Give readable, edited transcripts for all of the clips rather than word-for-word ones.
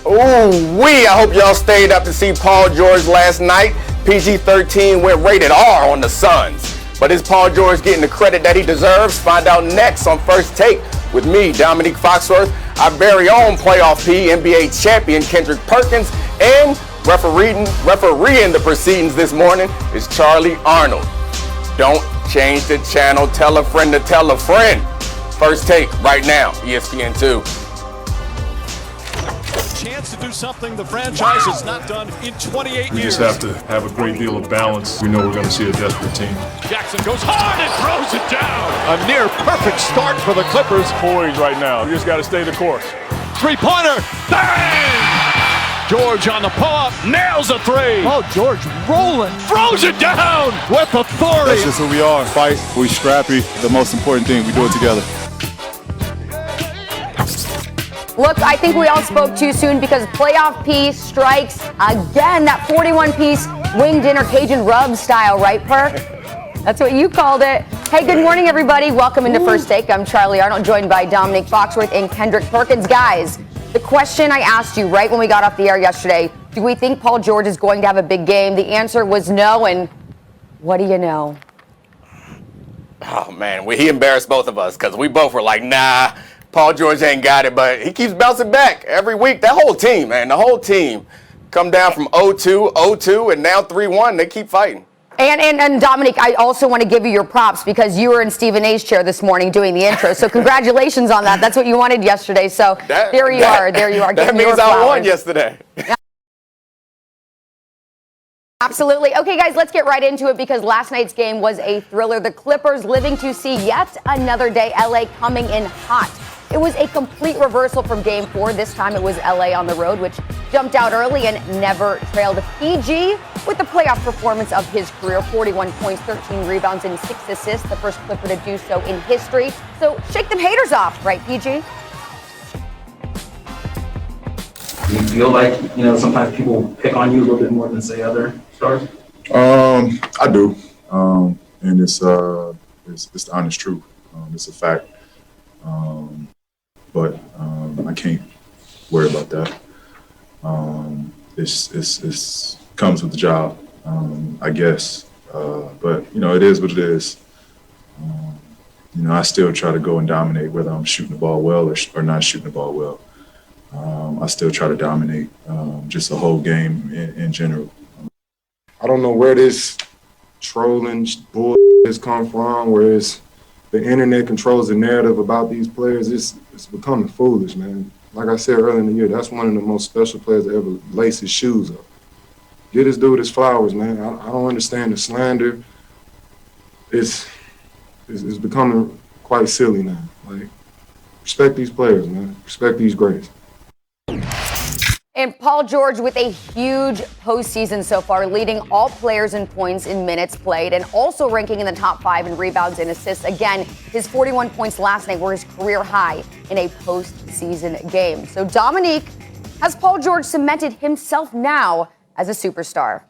I hope y'all stayed up to see Paul George last night. PG-13 went rated R on the Suns. But is Paul George getting the credit that he deserves? Find out next on First Take with me, Dominique Foxworth, our very own playoff P, NBA champion Kendrick Perkins, and refereeing the proceedings this morning is Charlie Arnold. Don't change the channel. Tell a friend to tell a friend. First Take right now, ESPN2. Chance to do something the franchise has not done in 28 years. We just have to have a great deal of balance. We know we're going to see a desperate team. Jackson goes hard and throws it down. A near perfect start for the Clippers. Poised right now. You just got to stay the course. Three-pointer. Bang! George on the pull-up. Nails a three. Oh, George rolling. Throws it down with authority. That's just who we are. Fight. We scrappy. The most important thing, we do it together. Look, I think we all spoke too soon because playoff P strikes again. That 41-piece wing dinner Cajun rub style, right, Perk? That's what you called it. Hey, good morning, everybody. Welcome into First Take. I'm Charlie Arnold, joined by Dominique Foxworth and Kendrick Perkins. Guys, the question I asked you right when we got off the air yesterday, do we think Paul George is going to have a big game? The answer was no, and what do you know? Oh, man, he embarrassed both of us because we both were like, nah. Paul George ain't got it, but he keeps bouncing back every week. That whole team, man, the whole team come down from 0-2, 0-2, and now 3-1. They keep fighting. And Dominic, I also want to give you your props because you were in Stephen A's chair this morning doing the intro. So congratulations on that. That's what you wanted yesterday. So there you are. That means I won yesterday. Absolutely. Okay, guys, let's get right into it because last night's game was a thriller. The Clippers living to see yet another day. LA coming in hot. It was a complete reversal from Game 4. This time it was LA on the road, which jumped out early and never trailed. PG with the playoff performance of his career, 41 points, 13 rebounds, and 6 assists, the first Clipper to do so in history. So shake them haters off, right, PG? Do you feel like, sometimes people pick on you a little bit more than, say, other stars? I do. And it's the honest truth. It's a fact. But I can't worry about that. It's comes with the job, I guess. But it is what it is. I still try to go and dominate, whether I'm shooting the ball well or not shooting the ball well. I still try to dominate just the whole game in general. I don't know where this trolling bull has come from, where the internet controls the narrative about these players. It's becoming foolish, man. Like I said earlier in the year, that's one of the most special players to ever lace his shoes up. Get this dude his flowers, man. I don't understand the slander. It's becoming quite silly now. Like, respect these players, man. Respect these greats. And Paul George with a huge postseason so far, leading all players in points in minutes played and also ranking in the top 5 in rebounds and assists. Again, his 41 points last night were his career high in a postseason game. So Dominique, has Paul George cemented himself now as a superstar?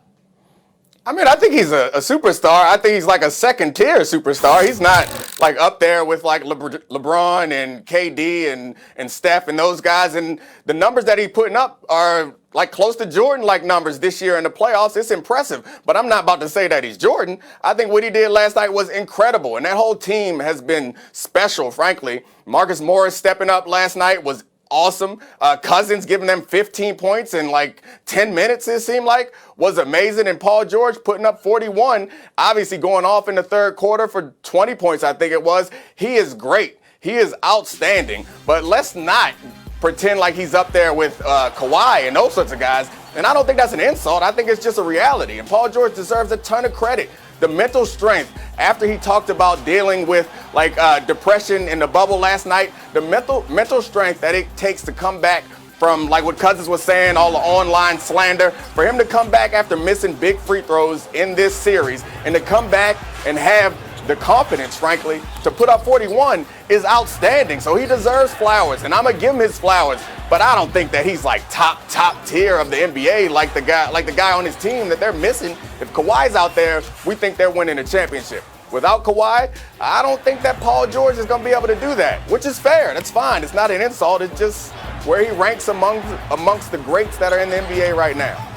I mean, I think he's a superstar. I think he's like a second-tier superstar. He's not like up there with like LeBron and KD and Steph and those guys. And the numbers that he's putting up are like close to Jordan-like numbers this year in the playoffs. It's impressive. But I'm not about to say that he's Jordan. I think what he did last night was incredible. And that whole team has been special, frankly. Marcus Morris stepping up last night was awesome. Cousins giving them 15 points in like 10 minutes, it seemed like, was amazing. And Paul George putting up 41, obviously going off in the third quarter for 20 points, I think it was. He is great. He is outstanding. But let's not pretend like he's up there with Kawhi and those sorts of guys. And I don't think that's an insult. I think it's just a reality. And Paul George deserves a ton of credit. The mental strength after he talked about dealing with like depression in the bubble last night, the mental strength that it takes to come back from like what Cousins was saying, all the online slander, for him to come back after missing big free throws in this series and to come back and have the confidence, frankly, to put up 41 is outstanding. So he deserves flowers, and I'm gonna give him his flowers. But I don't think that he's like top tier of the NBA like the guy on his team that they're missing. If Kawhi's out there, we think they're winning a championship. Without Kawhi, I don't think that Paul George is gonna be able to do that, which is fair. That's fine. It's not an insult. It's just where he ranks amongst the greats that are in the NBA right now?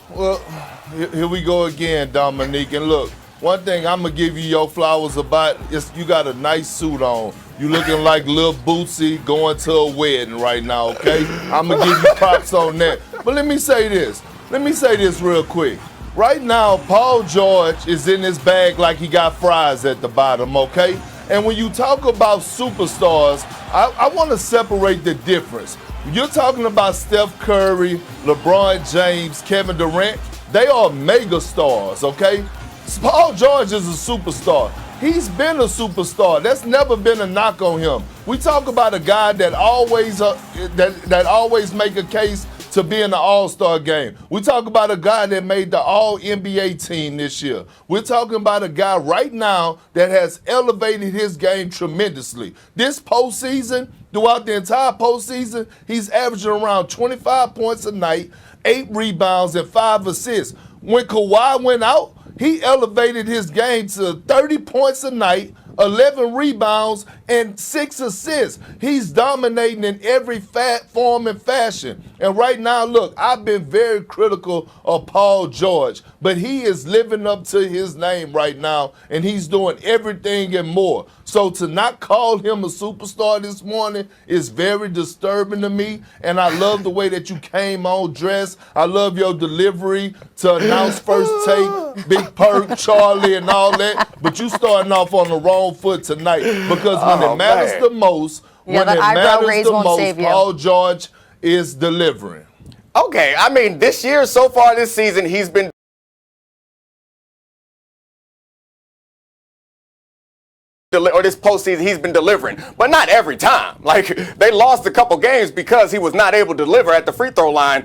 Well, here we go again, Dominique. And look, one thing I'm going to give you your flowers about is you got a nice suit on. You looking like Lil Bootsy going to a wedding right now, okay? I'm going to give you props on that. But let me say this. Let me say this real quick. Right now, Paul George is in his bag like he got fries at the bottom, okay? And when you talk about superstars, I want to separate the difference. You're talking about Steph Curry, LeBron James, Kevin Durant. They are mega stars, okay? Paul George is a superstar. He's been a superstar. That's never been a knock on him. We talk about a guy that always that always make a case to be in the All-Star game. We talk about a guy that made the All-NBA team this year. We're talking about a guy right now that has elevated his game tremendously. This postseason, throughout the entire postseason, he's averaging around 25 points a night, 8 rebounds, and 5 assists. When Kawhi went out, he elevated his game to 30 points a night, 11 rebounds, and 6 assists. He's dominating in every form and fashion. And right now, look, I've been very critical of Paul George, but he is living up to his name right now, and he's doing everything and more. So to not call him a superstar this morning is very disturbing to me, and I love the way that you came on dressed. I love your delivery to announce First Take, Big Perk, Charlie, and all that, but you starting off on the wrong foot tonight because when it matters the most, Paul George is delivering. Okay, I mean, this year so far this season, he's been or this postseason, he's been delivering, but not every time. Like, they lost a couple games because he was not able to deliver at the free throw line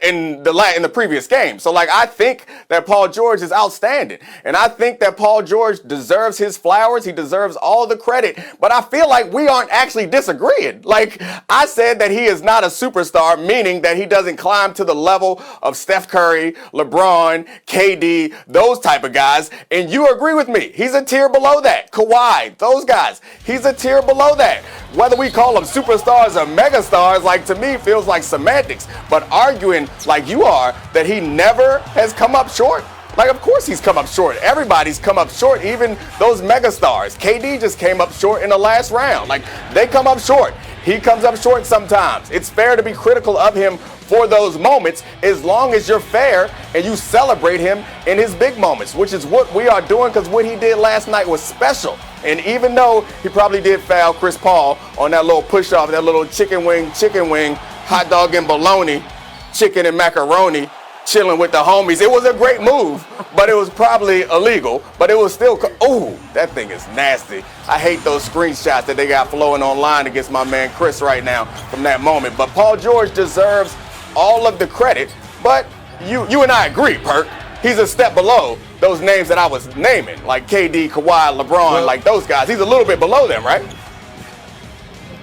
in the previous game. So, like, I think that Paul George is outstanding, and I think that Paul George deserves his flowers. He deserves all the credit, but I feel like we aren't actually disagreeing. Like, I said that he is not a superstar, meaning that he doesn't climb to the level of Steph Curry, LeBron, KD, those type of guys, and you agree with me. He's a tier below that. Kawhi, those guys, he's a tier below that. Whether we call them superstars or megastars, like, to me feels like semantics. But arguing like you are that he never has come up short, like, of course he's come up short. Everybody's come up short, even those megastars. KD just came up short in the last round. Like, they come up short. He comes up short sometimes. It's fair to be critical of him for those moments as long as you're fair and you celebrate him in his big moments, which is what we are doing, because what he did last night was special. And even though he probably did foul Chris Paul on that little push-off, that little chicken wing, hot dog and bologna, chicken and macaroni, chilling with the homies. It was a great move, but it was probably illegal, but it was still, ooh, that thing is nasty. I hate those screenshots that they got flowing online against my man Chris right now from that moment. But Paul George deserves all of the credit, but you and I agree, Perk. He's a step below those names that I was naming, like KD, Kawhi, LeBron, like those guys. He's a little bit below them, right?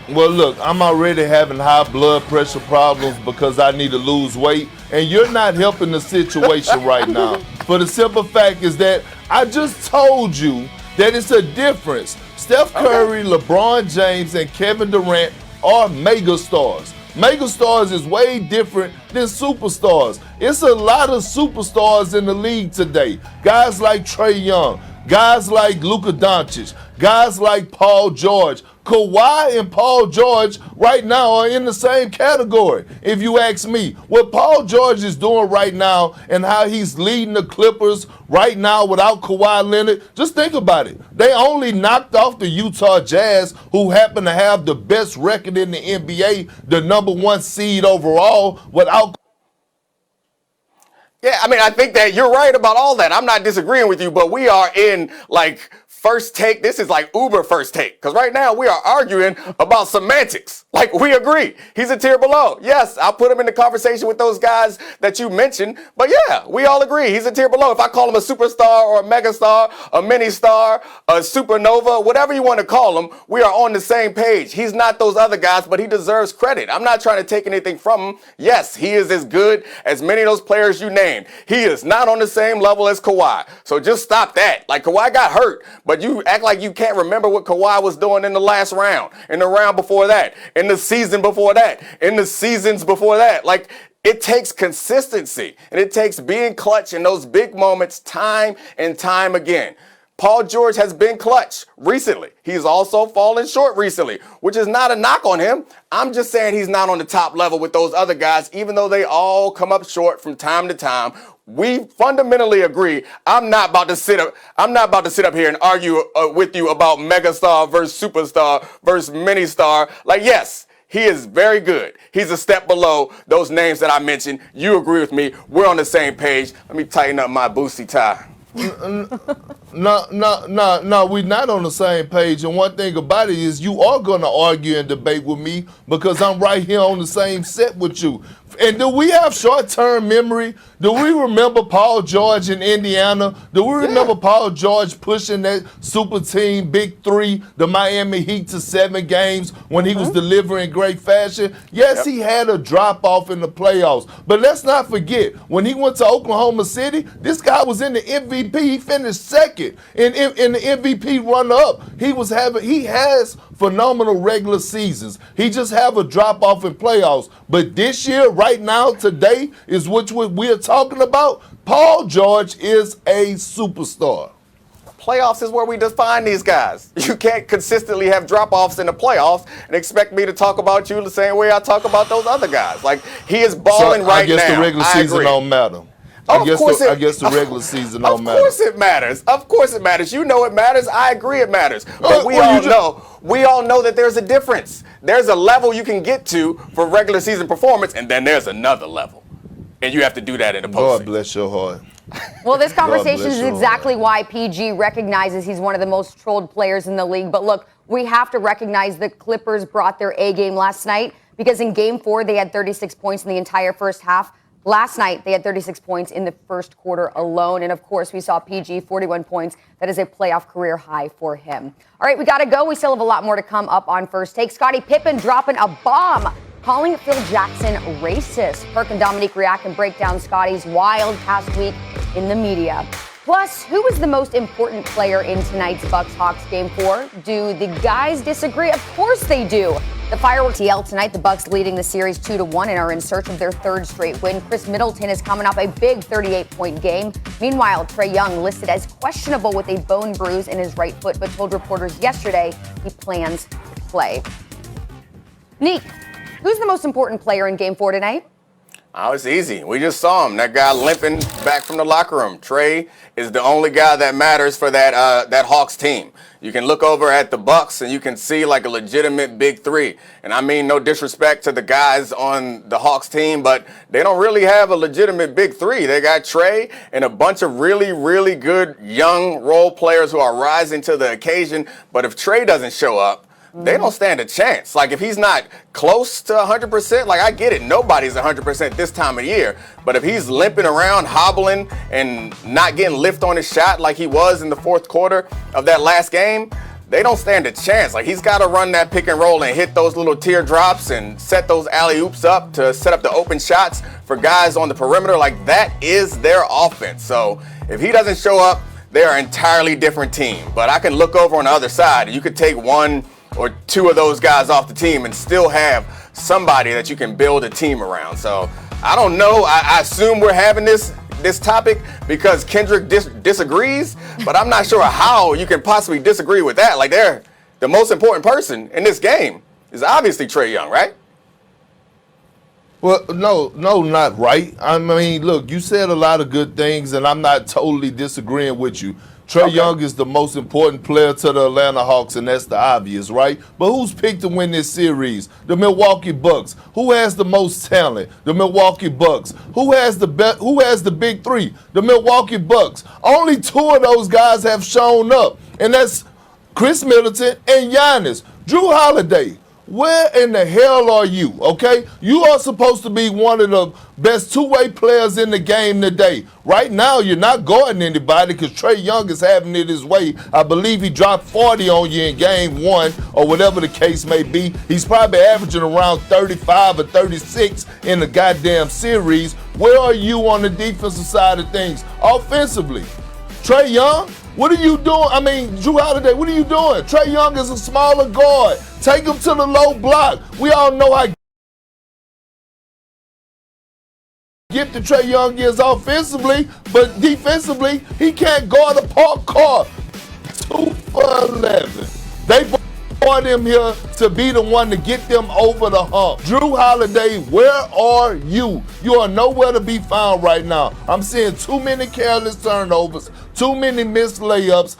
Well, look, I'm already having high blood pressure problems because I need to lose weight, and you're not helping the situation right now. For the simple fact is that I just told you that it's a difference. Steph Curry, LeBron James, and Kevin Durant are megastars. Megastars is way different than superstars. It's a lot of superstars in the league today. Guys like Trae Young, guys like Luka Doncic, guys like Paul George. Kawhi and Paul George right now are in the same category, if you ask me. What Paul George is doing right now and how he's leading the Clippers right now without Kawhi Leonard, just think about it. They only knocked off the Utah Jazz, who happen to have the best record in the NBA, the #1 seed overall, without. Yeah, I mean, I think that you're right about all that. I'm not disagreeing with you, but we are in, like, First Take. This is like Uber First Take, because right now we are arguing about semantics. Like, we agree. He's a tier below. Yes, I'll put him in the conversation with those guys that you mentioned, but yeah, we all agree. He's a tier below. If I call him a superstar or a megastar, a mini star, a supernova, whatever you want to call him, we are on the same page. He's not those other guys, but he deserves credit. I'm not trying to take anything from him. Yes, he is as good as many of those players you named. He is not on the same level as Kawhi. So just stop that. Like, Kawhi got hurt, but but you act like you can't remember what Kawhi was doing in the last round, in the round before that, in the season before that, in the seasons before that. Like, it takes consistency, and it takes being clutch in those big moments time and time again. Paul George has been clutch recently. He's also fallen short recently, which is not a knock on him. I'm just saying he's not on the top level with those other guys, even though they all come up short from time to time. We fundamentally agree. I'm not about to sit up here and argue with you about megastar versus superstar versus mini star. Like, yes, he is very good. He's a step below those names that I mentioned. You agree with me. We're on the same page. Let me tighten up my Boosie tie. No, we're not on the same page. And one thing about it is you are going to argue and debate with me because I'm right here on the same set with you. And do we have short-term memory? Do we remember Paul George in Indiana? Do we remember Paul George pushing that super team, Big Three, the Miami Heat to 7 games when he was delivering great fashion? Yes, he had a drop-off in the playoffs. But let's not forget, when he went to Oklahoma City, this guy was in the MVP. He finished second in the MVP run-up. He has phenomenal regular seasons. He just have a drop-off in playoffs. But this year, right now, today, is what we're talking about. Paul George is a superstar. Playoffs is where we define these guys. You can't consistently have drop-offs in the playoffs and expect me to talk about you the same way I talk about those other guys. Like, he is balling right now. I guess the regular season don't matter. I guess the regular season don't matter. Of course it matters. Of course it matters. You know it matters. I agree it matters. But we all know that there's a difference. There's a level you can get to for regular season performance, and then there's another level. And you have to do that in the postseason. God bless your heart. Well, this conversation is exactly why PG recognizes he's one of the most trolled players in the league. But look, we have to recognize the Clippers brought their A game last night because in Game 4 they had 36 points in the entire first half. Last night, they had 36 points in the first quarter alone. And, of course, we saw PG 41 points. That is a playoff career high for him. All right, we got to go. We still have a lot more to come up on First Take. Scottie Pippen dropping a bomb, calling Phil Jackson racist. Perk and Dominique react and break down Scottie's wild past week in the media. Plus, who was the most important player in tonight's Bucks-Hawks Game 4? Do the guys disagree? Of course they do. The fireworks TL tonight, the Bucks leading the series 2-1 and are in search of their third straight win. Chris Middleton is coming off a big 38-point game. Meanwhile, Trae Young listed as questionable with a bone bruise in his right foot, but told reporters yesterday he plans to play. Neek, who's the most important player in Game 4 tonight? Oh, it's easy. We just saw him. That guy limping back from the locker room. Trae is the only guy that matters for that Hawks team. You can look over at the Bucks and you can see like a legitimate big three. And I mean no disrespect to the guys on the Hawks team, but they don't really have a legitimate big three. They got Trae and a bunch of really, really good young role players who are rising to the occasion. But if Trae doesn't show up, they don't stand a chance. Like, if he's not close to 100%, like, I get it. Nobody's 100% this time of year. But if he's limping around, hobbling, and not getting lift on his shot like he was in the fourth quarter of that last game, they don't stand a chance. Like, he's got to run that pick and roll and hit those little teardrops and set those alley-oops up to set up the open shots for guys on the perimeter. Like, that is their offense. So if he doesn't show up, they're an entirely different team. But I can look over on the other side, and you could take one or two of those guys off the team and still have somebody that you can build a team around. So I don't know. I assume we're having this topic because Kendrick disagrees, but I'm not sure how you can possibly disagree with that. Like, the most important person in this game is obviously Trae Young, right? Well, no, not right. I mean, look, you said a lot of good things, and I'm not totally disagreeing with you. Trae Young is the most important player to the Atlanta Hawks, and that's the obvious, right? But who's picked to win this series? The Milwaukee Bucks. Who has the most talent? The Milwaukee Bucks. Who has the big three? The Milwaukee Bucks. Only 2 of those guys have shown up, and that's Chris Middleton and Giannis. Drew Holiday. Where in the hell are you, okay? You are supposed to be one of the best two-way players in the game today. Right now, you're not guarding anybody because Trae Young is having it his way. I believe he dropped 40 on you in Game 1 or whatever the case may be. He's probably averaging around 35 or 36 in the goddamn series. Where are you on the defensive side of things? Offensively, Trae Young, What are you doing? I mean, Drew Holiday, what are you doing? Trae Young is a smaller guard. Take him to the low block. We all know how gifted Trae Young is offensively, but defensively, he can't guard a parked car. 2 for 11. They brought him here to be the one to get them over the hump. Drew Holiday, where are you? You are nowhere to be found right now. I'm seeing too many careless turnovers, too many missed layups,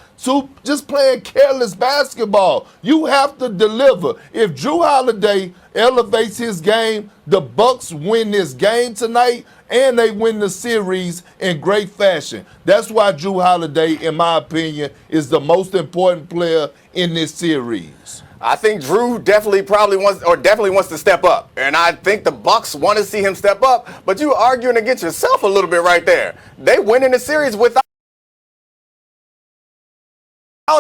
just playing careless basketball. You have to deliver. If Drew Holiday elevates his game, the Bucks win this game tonight, and they win the series in great fashion. That's why Drew Holiday, in my opinion, is the most important player in this series. I think Drew definitely wants to step up, and I think the Bucks want to see him step up. But you're arguing against yourself a little bit right there. They win in the series without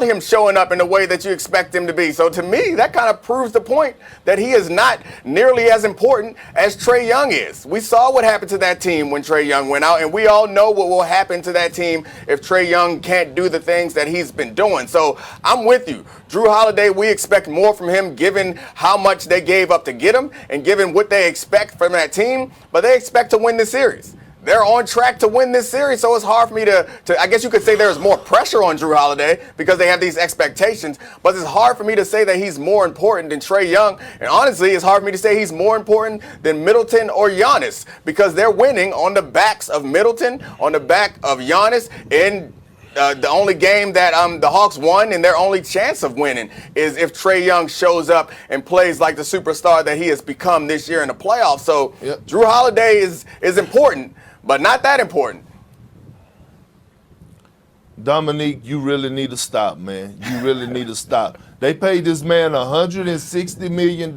him showing up in the way that you expect him to be. So to me, that kind of proves the point that he is not nearly as important as Trae Young is. We saw what happened to that team when Trae Young went out, and we all know what will happen to that team if Trae Young can't do the things that he's been doing. So I'm with you. Drew Holiday, we expect more from him given how much they gave up to get him and given what they expect from that team, but they expect to win the series. They're on track to win this series, so it's hard for me to I guess you could say there's more pressure on Drew Holiday because they have these expectations, but it's hard for me to say that he's more important than Trae Young, and honestly, it's hard for me to say he's more important than Middleton or Giannis because they're winning on the backs of Middleton, on the back of Giannis, and the only game that the Hawks won and their only chance of winning is if Trae Young shows up and plays like the superstar that he has become this year in the playoffs. So Drew Holiday is important, but not that important. Dominique, you really need to stop, man. You really need to stop. They paid this man $160 million.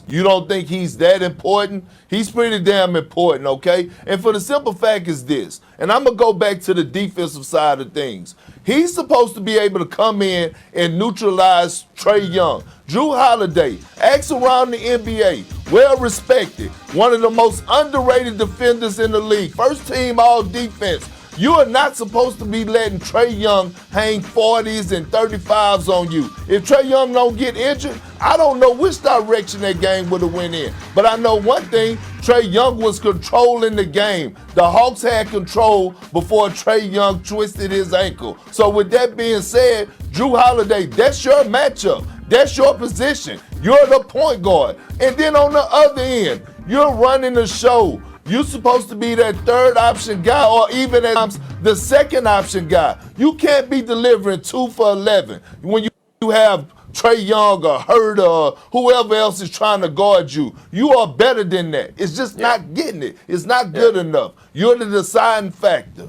You don't think he's that important? He's pretty damn important, okay? And for the simple fact is this, and I'm going to go back to the defensive side of things. He's supposed to be able to come in and neutralize Trae Young. Drew Holiday, acts around the NBA, well respected, one of the most underrated defenders in the league, first team all defense. You are not supposed to be letting Trae Young hang 40s and 35s on you. If Trae Young don't get injured, I don't know which direction that game would have went in. But I know one thing, Trae Young was controlling the game. The Hawks had control before Trae Young twisted his ankle. So with that being said, Drew Holiday, that's your matchup. That's your position. You're the point guard. And then on the other end, you're running the show. You're supposed to be that third option guy or even at times the second option guy. You can't be delivering 2 for 11 when you have Trae Young or Hurt or whoever else is trying to guard you. You are better than that. It's just not getting it. It's not good enough. You're the deciding factor.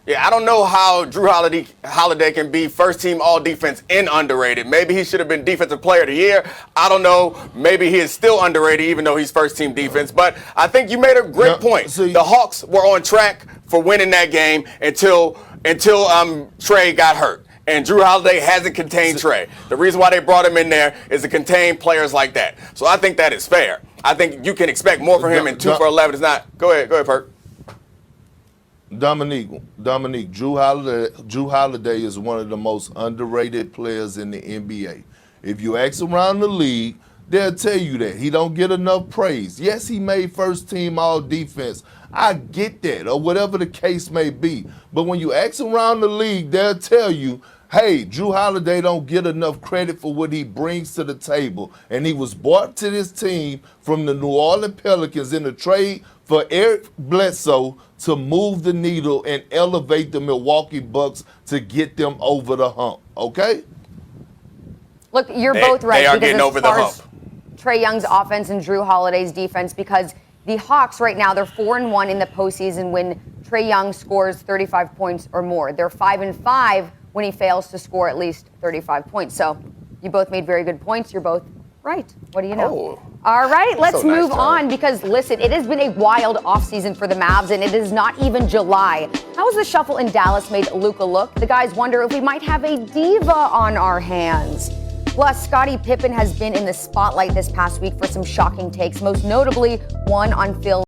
Yeah, I don't know how Drew Holiday can be first team all defense and underrated. Maybe he should have been defensive player of the year. I don't know. Maybe he is still underrated even though he's first team defense. But I think you made a great point. The Hawks were on track for winning that game until Trae got hurt. And Drew Holiday hasn't contained Trae. The reason why they brought him in there is to contain players like that. So I think that is fair. I think you can expect more from him, and 2 for 11 is not. Go ahead, Perk. Dominique, Drew Holiday is one of the most underrated players in the NBA. If you ask around the league, they'll tell you that. He don't get enough praise. Yes, he made first team all defense. I get that, or whatever the case may be. But when you ask around the league, they'll tell you, hey, Drew Holiday don't get enough credit for what he brings to the table. And he was brought to this team from the New Orleans Pelicans in a trade for Eric Bledsoe to move the needle and elevate the Milwaukee Bucks to get them over the hump, okay? Look, you're both right. They are getting over the hump. Trae Young's offense and Drew Holiday's defense, because the Hawks right now, they're 4-1 in the postseason when Trae Young scores 35 points or more. They're 5-5 when he fails to score at least 35 points. So you both made very good points. You're both right. What do you know? All right, let's move on because, listen, it has been a wild offseason for the Mavs, and it is not even July. How has the shuffle in Dallas made Luka look? The guys wonder if we might have a diva on our hands. Plus, Scottie Pippen has been in the spotlight this past week for some shocking takes, most notably one on Phil